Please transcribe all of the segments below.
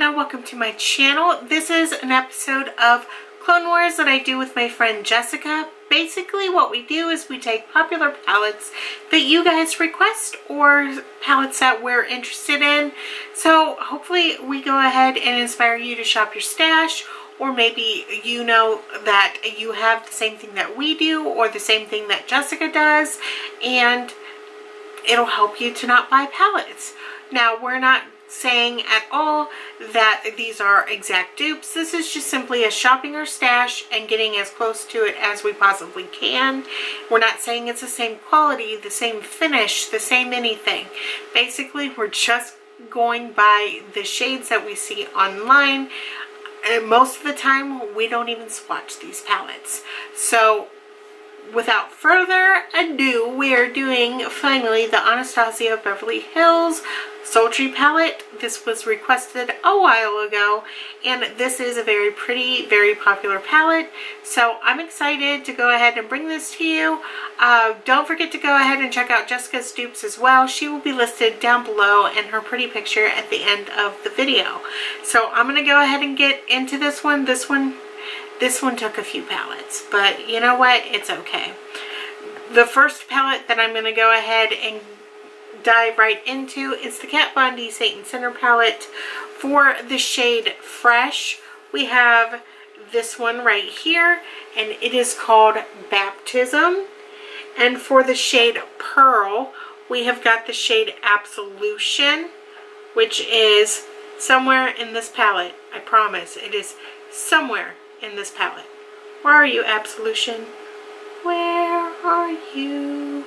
Amanda. Welcome to my channel. This is an episode of Clone Wars that I do with my friend Jessica. Basically what we do is we take popular palettes that you guys request or palettes that we're interested in. So hopefully we go ahead and inspire you to shop your stash, or maybe you know that you have the same thing that we do or the same thing that Jessica does, and it'll help you to not buy palettes. Now, we're not saying at all that these are exact dupes. This is just simply us shopping our stash and getting as close to it as we possibly can. We're not saying it's the same quality, the same finish, the same anything. Basically, we're just going by the shades that we see online. And most of the time, we don't even swatch these palettes. So, without further ado, we are doing finally the Anasazi of Beverly Hills Sultry palette. This was requested a while ago, and this is a very pretty, very popular palette. So I'm excited to go ahead and bring this to you. Don't forget to go ahead and check out Jessica's dupes as well. She will be listed down below and her pretty picture at the end of the video. So I'm going to go ahead and get into this one. This one took a few palettes, but you know what? It's okay. The first palette that I'm going to go ahead and dive right into is the Kat Von D Saint Center palette. For the shade Fresh, we have this one right here, and it is called Baptism. And for the shade Pearl, we have got the shade Absolution, which is somewhere in this palette. I promise, it is somewhere in this palette. Where are you, Absolution? Where are you?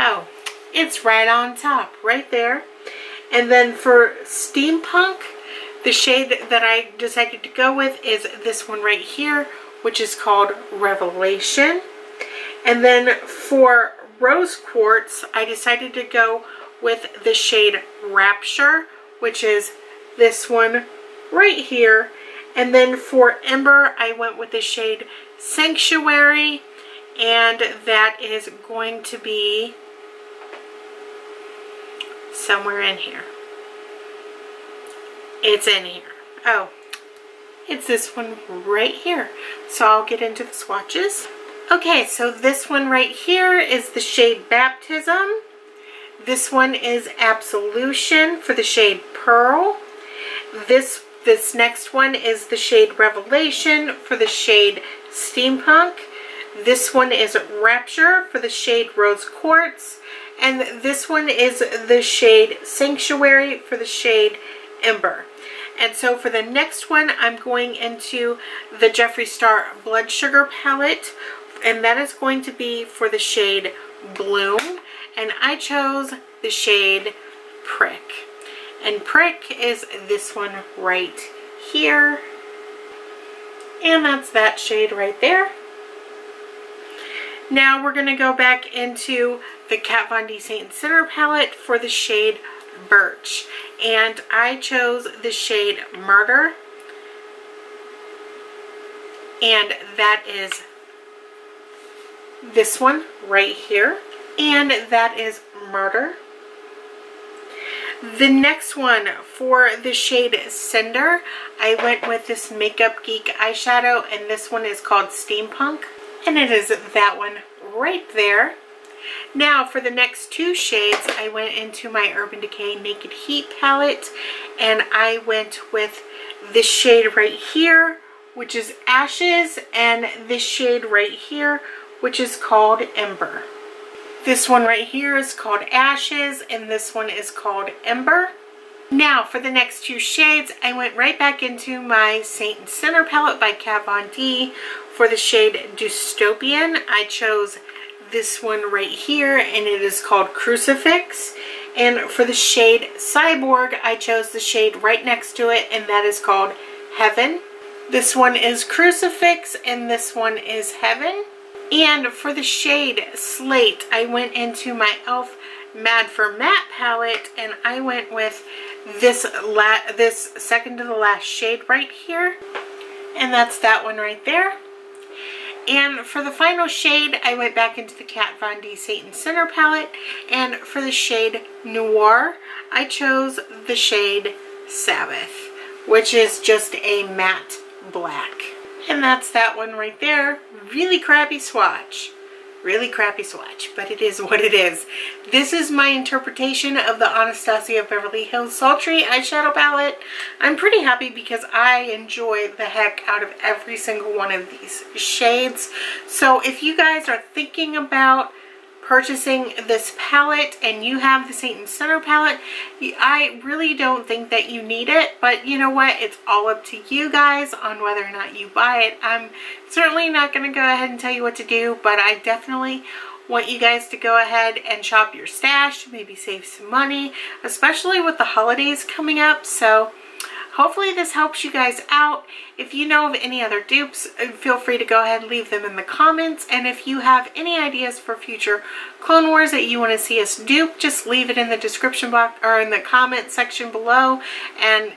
Oh, it's right on top, right there. And then for Steampunk, the shade that I decided to go with is this one right here, which is called Revelation. And then for Rose Quartz, I decided to go with the shade Rapture, which is this one right here. And then for Ember, I went with the shade Sanctuary, and that is going to be somewhere in here. It's in here. Oh, it's this one right here. So I'll get into the swatches. Okay, so this one right here is the shade Baptism. This one is Absolution for the shade Pearl. This next one is the shade Revelation for the shade Steampunk. This one is Rapture for the shade Rose Quartz. And this one is the shade Sanctuary for the shade Ember. And so for the next one, I'm going into the Jeffree Star Blood Sugar palette. And that is going to be for the shade Bloom. And I chose the shade Prick. And Prick is this one right here. And that's that shade right there. Now we're going to go back into the Kat Von D Saint Center palette for the shade Birch. And I chose the shade Murder. And that is this one right here. And that is Murder. The next one for the shade Cinder, I went with this Makeup Geek eyeshadow, and this one is called Steampunk, and it is that one right there. Now for the next two shades, I went into my Urban Decay Naked Heat palette, and I went with this shade right here, which is Ashes, and this shade right here, which is called Ember. This one right here is called Ashes, and this one is called Ember. Now, for the next two shades, I went right back into my Saint Center palette by Kat Von D. For the shade Dystopian, I chose this one right here, and it is called Crucifix. And for the shade Cyborg, I chose the shade right next to it, and that is called Heaven. This one is Crucifix, and this one is Heaven. And for the shade Slate, I went into my e.l.f. Mad for Matte palette, and I went with this second to the last shade right here. And that's that one right there. And for the final shade, I went back into the Kat Von D Satan Center palette, and for the shade Noir, I chose the shade Sabbath, which is just a matte black. And that's that one right there. Really crappy swatch. Really crappy swatch, but it is what it is. This is my interpretation of the Anasazi of Beverly Hills Sultry eyeshadow palette. I'm pretty happy because I enjoy the heck out of every single one of these shades. So if you guys are thinking about purchasing this palette and you have the Satan Center palette, I really don't think that you need it, but you know what, it's all up to you guys on whether or not you buy it. I'm certainly not going to go ahead and tell you what to do, but I definitely want you guys to go ahead and shop your stash, maybe save some money, especially with the holidays coming up. So hopefully this helps you guys out. If you know of any other dupes, feel free to go ahead and leave them in the comments. And if you have any ideas for future Clone Wars that you want to see us dupe, just leave it in the description box or in the comment section below. And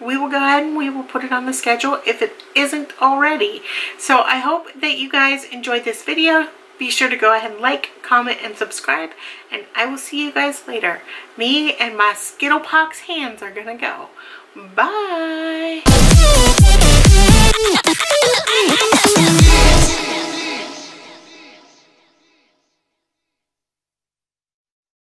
we will go ahead and we will put it on the schedule if it isn't already. So I hope that you guys enjoyed this video. Be sure to go ahead and like, comment, and subscribe, and I will see you guys later. Me and my Skittlepox hands are gonna go. Bye!